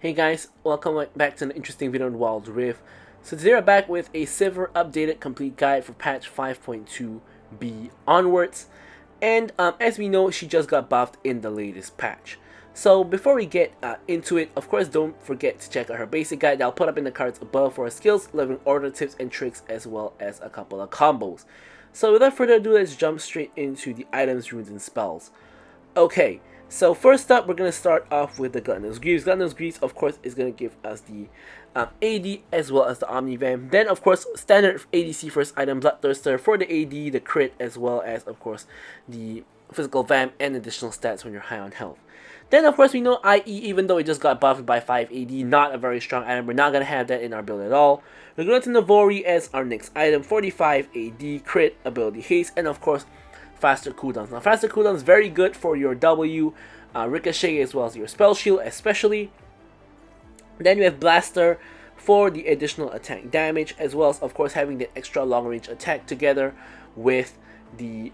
Hey guys, welcome back to an interesting video on Wild Rift. So today we're back with a Sivir updated complete guide for patch 5.2b onwards. And as we know, she just got buffed in the latest patch. So before we get into it, of course don't forget to check out her basic guide that I'll put up in the cards above for her skills, living order tips and tricks, as well as a couple of combos. So without further ado, let's jump straight into the items, runes, and spells. Okay. So first up, we're going to start off with the Gluttonous Greaves. Gluttonous Greaves, of course, is going to give us the AD as well as the Omnivam. Then, of course, standard ADC first item, Bloodthirster for the AD, the crit, as well as, of course, the physical Vam and additional stats when you're high on health. Then, of course, we know IE, even though it just got buffed by 5 AD, not a very strong item. We're not going to have that in our build at all. We're going to Navori as our next item, 45 AD, crit, ability haste, and, of course, faster cooldowns. Now, faster cooldowns is very good for your W, Ricochet, as well as your spell shield, especially. Then you have Blaster for the additional attack damage, as well as, of course, having the extra long range attack together with the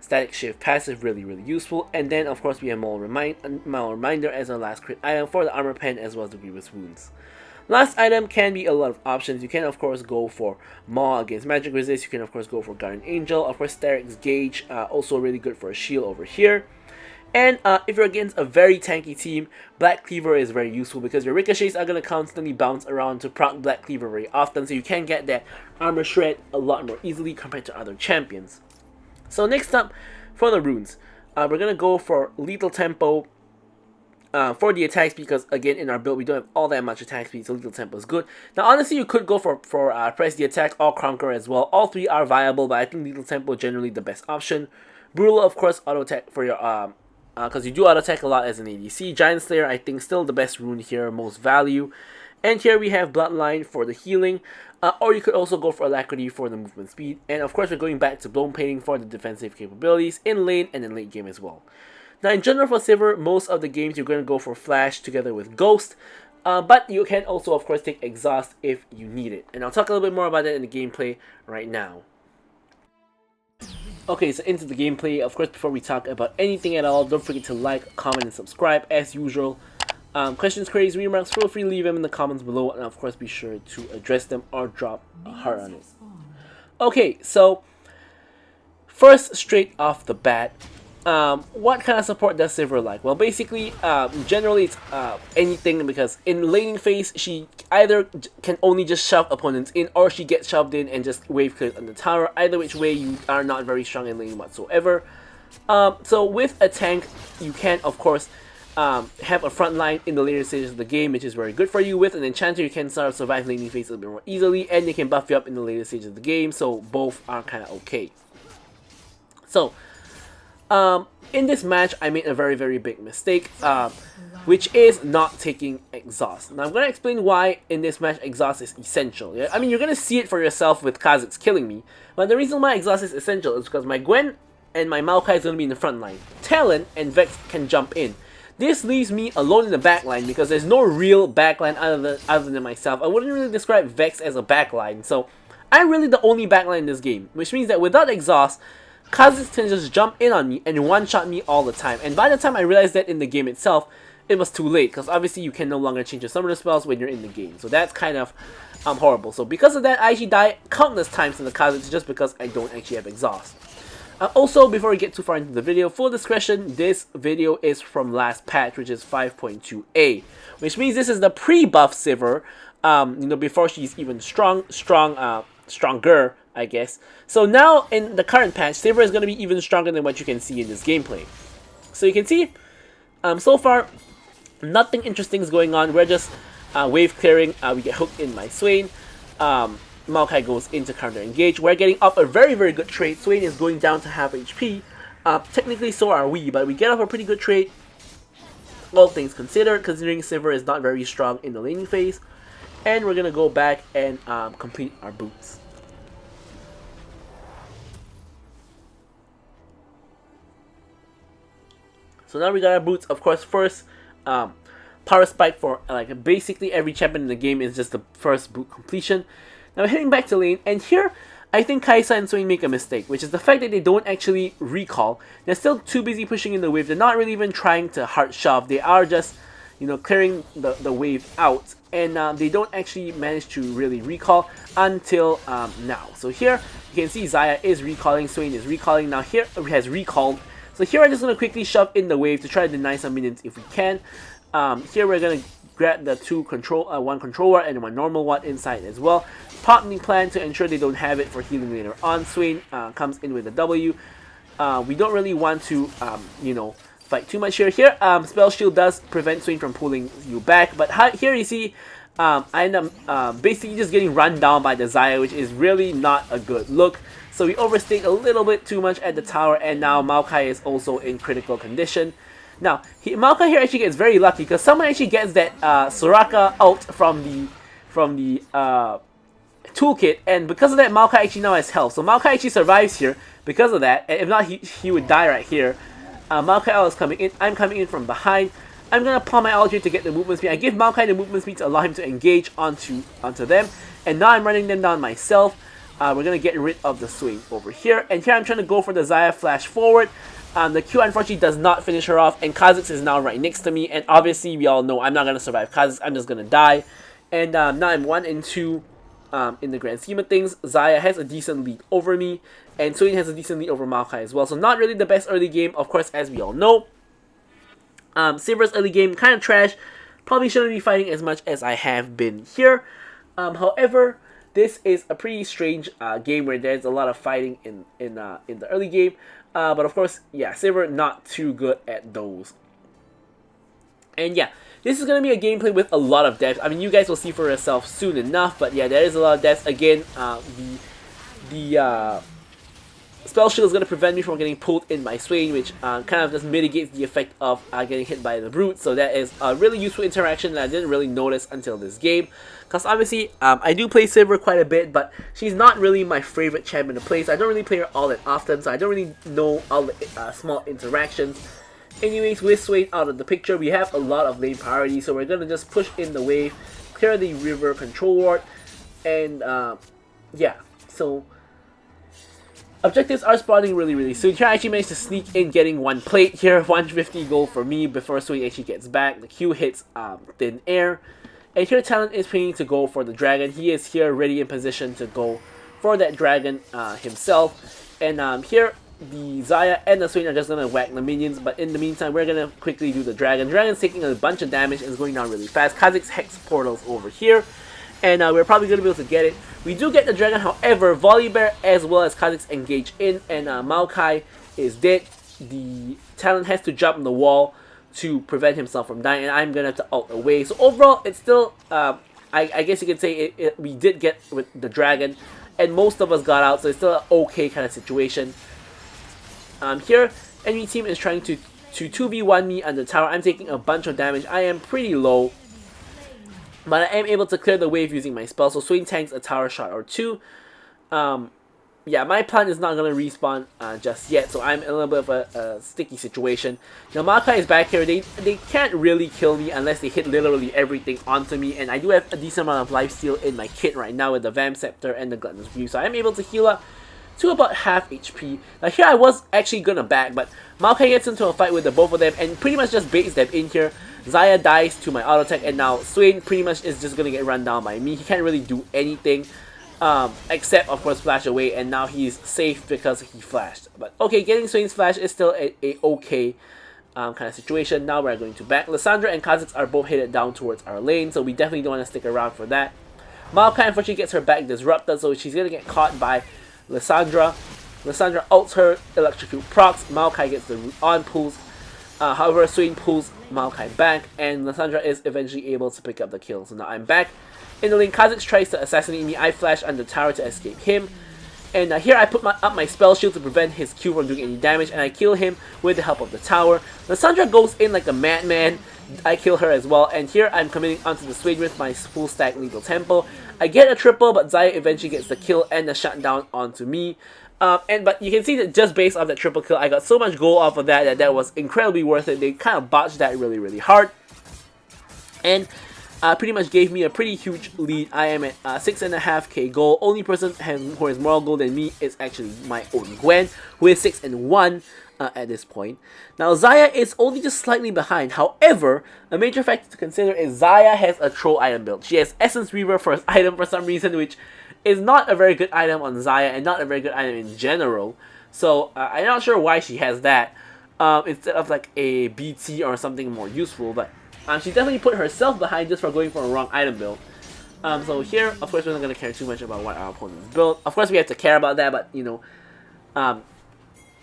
static shift passive, really useful. And then, of course, we have Maul Reminder as our last crit item for the armor pen, as well as the grievous wounds. Last item can be a lot of options. You can, of course, go for Maw against Magic Resist. You can, of course, go for Guardian Angel. Of course, Steric's Gauge, also really good for a shield over here. And if you're against a very tanky team, Black Cleaver is very useful because your ricochets are going to constantly bounce around to proc Black Cleaver very often. So you can get that armor shred a lot more easily compared to other champions. So next up, for the runes, we're going to go for Lethal Tempo. For the attack speed, because again in our build we don't have all that much attack speed, so lethal tempo is good. Now honestly, you could go for press the attack or conquer as well. All three are viable, but I think lethal tempo is generally the best option. Brutal, of course, auto attack for your because you do auto attack a lot as an ADC. Giant Slayer, I think, still the best rune here, most value. And here we have Bloodline for the healing, or you could also go for Alacrity for the movement speed. And of course, we're going back to Blown Painting for the defensive capabilities in lane and in late game as well. Now, in general for Sivir, most of the games you're going to go for Flash together with Ghost, but you can also, of course, take Exhaust if you need it. And I'll talk a little bit more about that in the gameplay right now. Okay, so into the gameplay. Of course, before we talk about anything at all, don't forget to like, comment, and subscribe as usual. Questions, queries, remarks, feel free to leave them in the comments below, and of course, be sure to address them or drop a heart on it. Okay, so first, straight off the bat, what kind of support does Sivir like? Well, basically, generally it's anything, because in laning phase, she either can only just shove opponents in, or she gets shoved in and just wave clears on the tower. Either which way, you are not very strong in laning whatsoever. So with a tank, you can, of course, have a front line in the later stages of the game, which is very good for you. With an enchanter, you can sort of survive laning phase a little bit more easily, and they can buff you up in the later stages of the game, so both are kind of okay. So, in this match, I made a very big mistake, which is not taking Exhaust. Now, I'm going to explain why in this match Exhaust is essential. Yeah? I mean, you're going to see it for yourself with Kha'Zix killing me, but the reason why Exhaust is essential is because my Gwen and my Maokai is going to be in the front line. Talon and Vex can jump in. This leaves me alone in the backline because there's no real backline other than myself. I wouldn't really describe Vex as a backline, so I'm really the only backline in this game, which means that without Exhaust, Kha'Zix can just jump in on me and one-shot me all the time. And by the time I realized that in the game itself, it was too late, because obviously you can no longer change your summoner spells when you're in the game. So that's kind of horrible. So because of that, I actually die countless times in the Kha'Zix just because I don't actually have Exhaust. Also, before we get too far into the video, full discretion, this video is from last patch, which is 5.2a, which means this is the pre-buff Sivir, you know, before she's even stronger, I guess. So now, in the current patch, Sivir is going to be even stronger than what you can see in this gameplay. So you can see, so far, nothing interesting is going on. We're just wave clearing. We get hooked in by Swain. Maokai goes into counter engage. We're getting up a very good trade. Swain is going down to half HP. Technically, so are we, but we get up a pretty good trade. All things considered, considering Sivir is not very strong in the laning phase. And we're going to go back and complete our boots. So now we got our boots. Of course, first, power spike for like basically every champion in the game is just the first boot completion. Now we're heading back to lane, and here I think Kai'Sa and Swain make a mistake, which is the fact that they don't actually recall. They're still too busy pushing in the wave. They're not really even trying to hard shove. They are just, clearing the wave out, and they don't actually manage to really recall until now. So here you can see Xayah is recalling, Swain is recalling. Now here has recalled. So here I'm just going to quickly shove in the wave to try to deny some minions if we can. Here we're going to grab the one controller and one normal one inside as well. Popping plan to ensure they don't have it for healing later on. Swain comes in with a W. We don't really want to, fight too much here. Here, Spell Shield does prevent Swain from pulling you back, but here you see I end up basically just getting run down by the Xayah, which is really not a good look. So we overstayed a little bit too much at the tower, and now Maokai is also in critical condition. Now, Maokai here actually gets very lucky because someone actually gets that Soraka ult from the toolkit, and because of that, Maokai actually now has health. So Maokai actually survives here because of that, and if not, he would die right here. Maokai ult is coming in. I'm coming in from behind. I'm gonna pawn my ult here to get the movement speed. I give Maokai the movement speed to allow him to engage onto them, and now I'm running them down myself. We're gonna get rid of the Swain over here, and here I'm trying to go for the Xayah flash forward. The Q unfortunately does not finish her off, and Kha'Zix is now right next to me, and obviously we all know I'm not gonna survive Kha'Zix. I'm just gonna die, and now I'm 1 and 2 in the grand scheme of things. Xayah has a decent lead over me, and Swain has a decent lead over Maokai as well. So not really the best early game, of course, as we all know. Sivir's early game kind of trash. Probably shouldn't be fighting as much as I have been here. However, this is a pretty strange game where there's a lot of fighting in the early game. But of course, yeah, Sivir not too good at those. And yeah, this is going to be a gameplay with a lot of depth. I mean, you guys will see for yourself soon enough. But yeah, there is a lot of depth. Again, the Spell Shield is going to prevent me from getting pulled in by Swain, which kind of just mitigates the effect of getting hit by the Brute. So that is a really useful interaction that I didn't really notice until this game. Because obviously, I do play Sivir quite a bit, but she's not really my favorite champion to play. So I don't really play her all that often, so I don't really know all the small interactions. Anyways, with Swain out of the picture, we have a lot of lane priority. So we're going to just push in the wave, clear the river control ward, and yeah, so objectives are spawning really soon. Here I actually managed to sneak in getting one plate here. 150 gold for me before Swain actually gets back. The Q hits thin air. And here Talon is planning to go for the dragon. He is here ready in position to go for that dragon himself. And here the Xayah and the Swain are just going to whack the minions. But in the meantime, we're going to quickly do the dragon. Dragon's taking a bunch of damage and is going down really fast. Kha'Zix Hex portals over here. And we're probably going to be able to get it. We do get the dragon, however, Volibear as well as Kha'Zix engage in, and Maokai is dead. The Talon has to jump on the wall to prevent himself from dying, and I'm going to have to ult away. So overall, it's still, I guess you could say we did get with the dragon, and most of us got out, so it's still an okay kind of situation. Here, enemy team is trying to 2v1 me on the tower. I'm taking a bunch of damage. I am pretty low, but I am able to clear the wave using my spell, so Swain tanks a tower shot or two. Yeah, my plan is not going to respawn just yet, so I'm in a little bit of a sticky situation. Now, Maokai is back here. They can't really kill me unless they hit literally everything onto me, and I do have a decent amount of lifesteal in my kit right now with the Vamp Scepter and the Gluttonous View, so I'm able to heal up to about half HP. Now here I was actually gonna back, but Maokai gets into a fight with the both of them and pretty much just baits them in here. Xayah dies to my auto attack, and now Swain pretty much is just gonna get run down by me. He can't really do anything except of course flash away, and now he's safe because he flashed. But okay, getting Swain's flash is still a okay kind of situation. Now we're going to back. Lissandra and Kha'Zix are both headed down towards our lane, so we definitely don't want to stick around for that. Maokai unfortunately gets her back disrupted, so she's gonna get caught by Lissandra. Lissandra ults her, electrocute procs. Maokai gets the root on pulls. However, Swain pulls Maokai back, and Lissandra is eventually able to pick up the kill. So now I'm back in the lane. Kha'Zix tries to assassinate me. I flash under tower to escape him. And here I put up my spell shield to prevent his Q from doing any damage, and I kill him with the help of the tower. Lissandra goes in like a madman. I kill her as well, and here I'm committing onto the Swain with my full stack Lethal Tempo. I get a triple, but Xayah eventually gets the kill and the shutdown onto me. But you can see that just based off that triple kill, I got so much gold off of that was incredibly worth it. They kind of botched that really hard. And pretty much gave me a pretty huge lead. I am at 6.5k gold. Only person who has more gold than me is actually my own Gwen, who is 6 and 1 at this point. Now Xayah is only just slightly behind. However, a major factor to consider is Xayah has a troll item build. She has Essence Reaver first item for some reason, which is not a very good item on Xayah and not a very good item in general. So I'm not sure why she has that instead of like a BT or something more useful, but she definitely put herself behind just for going for a wrong item build. So here, of course, we're not going to care too much about what our opponents build. Of course, we have to care about that, but, you know,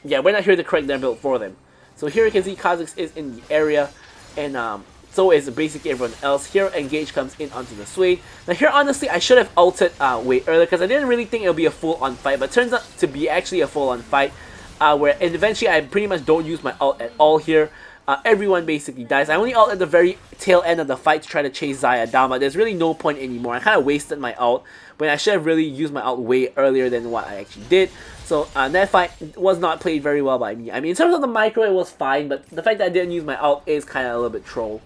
yeah, we're not here to correct their build for them. So here you can see Kha'Zix is in the area, and so is basically everyone else. Here, Engage comes in onto the Swain. Now here, honestly, I should have ulted way earlier, because I didn't really think it would be a full-on fight, but it turns out to be actually a full-on fight, where eventually I pretty much don't use my ult at all here. Everyone basically dies. I only ult at the very tail end of the fight to try to chase Xayah down, but there's really no point anymore. I kind of wasted my ult when I should have really used my ult way earlier than what I actually did. So that fight was not played very well by me. I mean, in terms of the micro, it was fine, but the fact that I didn't use my ult is kind of a little bit troll.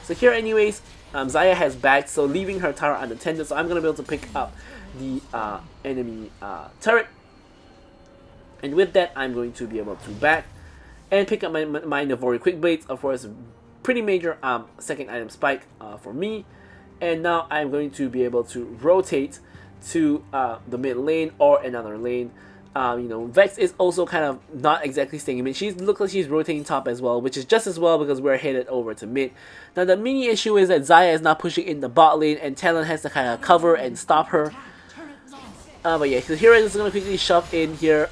So here anyways, Xayah has backed, so leaving her tower unattended, so I'm going to be able to pick up the enemy turret. And with that, I'm going to be able to back and pick up my Navori Quick Blades, of course, pretty major second item spike for me. And now I'm going to be able to rotate to the mid lane or another lane. You know, Vex is also kind of not exactly staying in mid. She looks like she's rotating top as well, which is just as well because we're headed over to mid. Now the mini issue is that Xayah is not pushing in the bot lane, and Talon has to kind of cover and stop her. But yeah, so here I'm just going to quickly shove in here.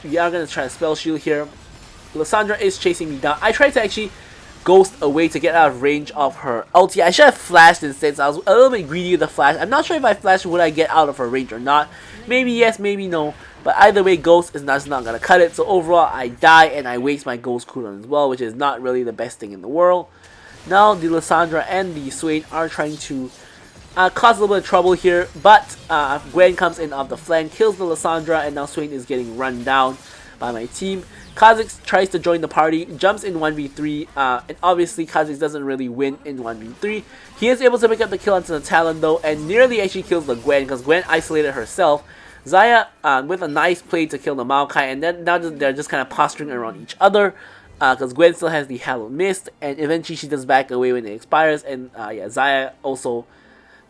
We are going to try to spell shield here. Lissandra is chasing me down. I tried to actually ghost away to get out of range of her ulti. I should have flashed instead, so I was a little bit greedy with the flash. I'm not sure if I flashed would I get out of her range or not. Maybe yes, maybe no. But either way, ghost is not going to cut it. So overall, I die and I waste my ghost cooldown as well, which is not really the best thing in the world. Now the Lissandra and the Swain are trying to cause a little bit of trouble here, but Gwen comes in off the flank, kills the Lissandra, and now Swain is getting run down by my team. Kha'Zix tries to join the party, jumps in 1v3, and obviously Kha'Zix doesn't really win in 1v3. He is able to pick up the kill onto the Talon though, and nearly actually kills the Gwen, because Gwen isolated herself. Xayah with a nice play to kill the Maokai, and then now they're just kind of posturing around each other, because Gwen still has the Hallowed Mist, and eventually she does back away when it expires, and yeah, Xayah also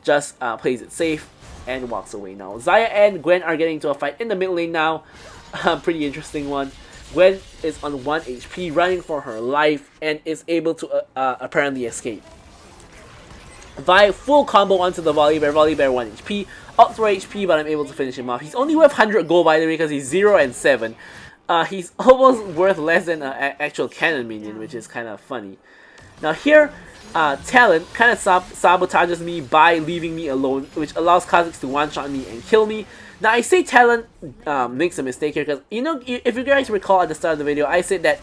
just plays it safe and walks away now. Xayah and Gwen are getting into a fight in the mid lane now. Pretty interesting one. Gwen is on 1 HP, running for her life, and is able to apparently escape. Vi full combo onto the Volibear. Volibear 1 HP, up 4 HP, but I'm able to finish him off. He's only worth 100 gold by the way, because he's 0 and 7. He's almost worth less than an actual cannon minion, which is kind of funny. Now here, Talon kind of sabotages me by leaving me alone, which allows Kha'Zix to one-shot me and kill me. Now I say Talon makes a mistake here, because, you know, if you guys recall at the start of the video, I said that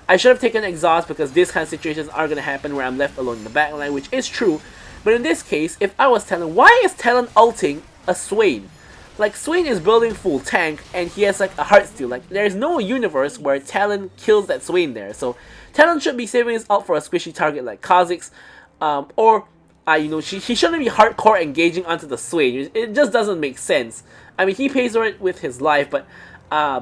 I should have taken exhaust because these kind of situations are going to happen where I'm left alone in the backline, which is true. But in this case, if I was Talon, why is Talon ulting a Swain? Like, Swain is building full tank, and he has like a heartsteel. Like, there's no universe where Talon kills that Swain there. So Talon should be saving his ult for a squishy target like Kha'Zix, or you know, he shouldn't be hardcore engaging onto the Swain. It just doesn't make sense. I mean, he pays for it with his life, but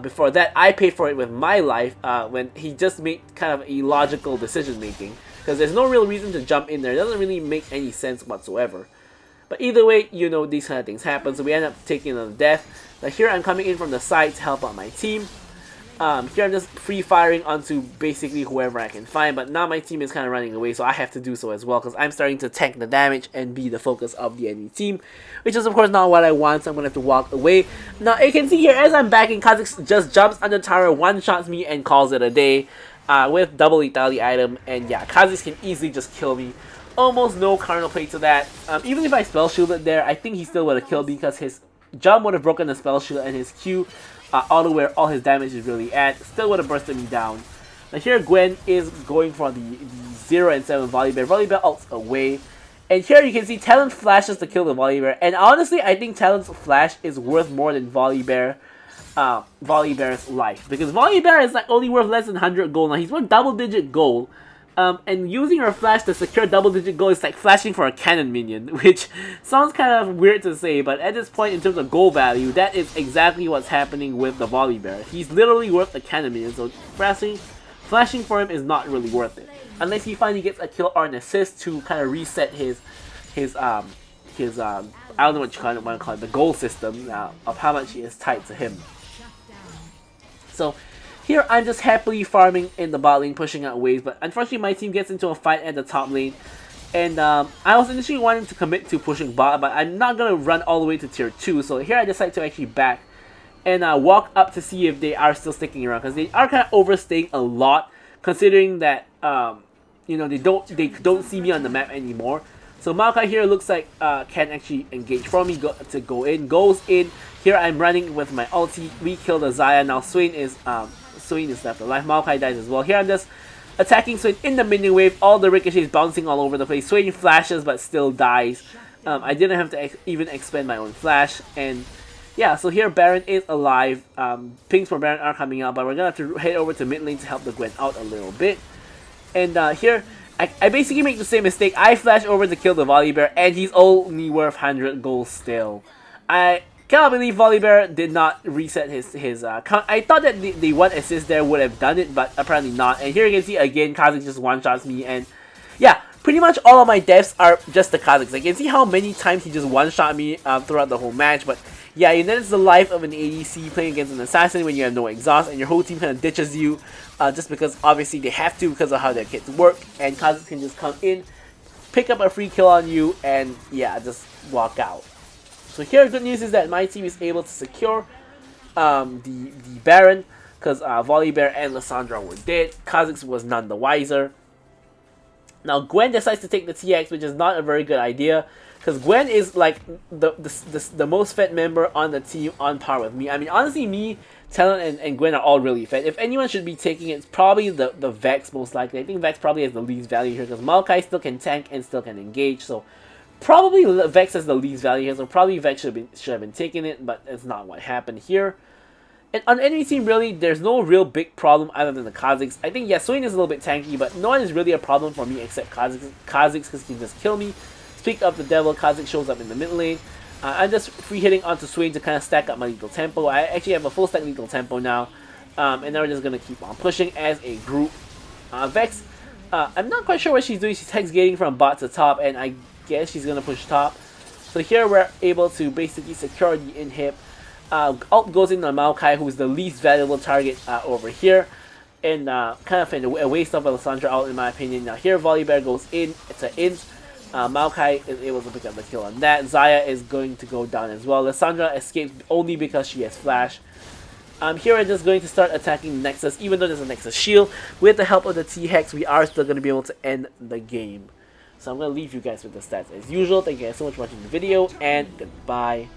before that, I paid for it with my life when he just made kind of illogical decision making. Because there's no real reason to jump in there. It doesn't really make any sense whatsoever. But either way, you know, these kind of things happen, so we end up taking another death. Now here I'm coming in from the side to help out my team. Here I'm just free firing onto basically whoever I can find, but now my team is kind of running away, so I have to do so as well, because I'm starting to tank the damage and be the focus of the enemy team, which is of course not what I want, so I'm going to have to walk away. Now you can see here, as I'm backing, Kha'Zix just jumps under tower, one-shots me, and calls it a day with double lethality item, and yeah, Kha'Zix can easily just kill me. Almost no counter play to that. Even if I spell shielded there, I think he still would have killed me, because his jump would have broken the spell shield, and his Q, auto where all his damage is really at, still would have bursted me down. Now here Gwen is going for the 0 and 7 Volibear. Volibear ults away. And here you can see Talon flashes to kill the Volibear. And honestly, I think Talon's flash is worth more than Volibear's life. Because Volibear is like only worth less than 100 gold. Now he's worth double-digit gold. And using her flash to secure double-digit goal is like flashing for a cannon minion, which sounds kind of weird to say, but at this point in terms of goal value, that is exactly what's happening with the Volibear. He's literally worth a cannon minion, so flashing for him is not really worth it. Unless he finally gets a kill or an assist to kind of reset his I don't know what you want to call it, the goal system of how much he is tied to him. So here I'm just happily farming in the bot lane, pushing out waves, but unfortunately my team gets into a fight at the top lane. And I was initially wanting to commit to pushing bot, but I'm not going to run all the way to tier 2. So here I decide to actually back and walk up to see if they are still sticking around, because they are kind of overstaying a lot, considering that you know, they don't see me on the map anymore. So Maokai here looks like can actually engage for me goes in. Here I'm running with my ulti. We kill the Xayah. Now Swain is left alive. Maokai dies as well. Here I'm just attacking Swain in the minion wave. All the ricochets bouncing all over the place. Swain flashes but still dies. I didn't have to even expend my own flash. And yeah, so here Baron is alive. Pings for Baron are coming out, but we're gonna have to head over to mid lane to help the Gwen out a little bit. And here I basically make the same mistake. I flash over to kill the Volibear, and he's only worth 100 gold still. I cannot believe Volibear did not reset his count. I thought that the one assist there would have done it, but apparently not. And here you can see again, Kha'Zix just one-shots me, and yeah, pretty much all of my deaths are just the Kha'Zix. I can see how many times he just one-shot me throughout the whole match, but yeah, and then it's the life of an ADC playing against an assassin when you have no exhaust and your whole team kind of ditches you just because obviously they have to because of how their kits work, and Kha'Zix can just come in, pick up a free kill on you, and yeah, just walk out. So here, good news is that my team is able to secure the Baron, because Volibear and Lissandra were dead. Kha'Zix was none the wiser. Now Gwen decides to take the TX, which is not a very good idea, because Gwen is like the most fed member on the team, on par with me. I mean, honestly, me, Talon, and Gwen are all really fed. If anyone should be taking it, it's probably the Vex most likely. I think Vex probably has the least value here, because Maokai still can tank and still can engage, so probably Vex has the least value here, so probably Vex should have been taking it, but it's not what happened here. And on enemy team, really, there's no real big problem other than the Kha'Zix. I think, yeah, Swain is a little bit tanky, but no one is really a problem for me except Kha'Zix, because he can just kill me. Speak of the devil, Kha'Zix shows up in the mid lane. I'm just free hitting onto Swain to kind of stack up my lethal tempo. I actually have a full stack lethal tempo now, and now we're just going to keep on pushing as a group. Vex, I'm not quite sure what she's doing. She's hex gating from bot to top, and I guess she's going to push top. So here we're able to basically secure the inhib. Ult goes in on Maokai, who is the least valuable target over here, and kind of a waste of a Lissandra ult in my opinion. Now here Volibear goes in, it's an int. Maokai is able to pick up the kill on that. Xayah is going to go down as well. Lissandra escapes only because she has flash. Here we're just going to start attacking the Nexus, even though there's a Nexus shield. With the help of the T-Hex, we are still going to be able to end the game. So I'm going to leave you guys with the stats as usual. Thank you guys so much for watching the video, and goodbye.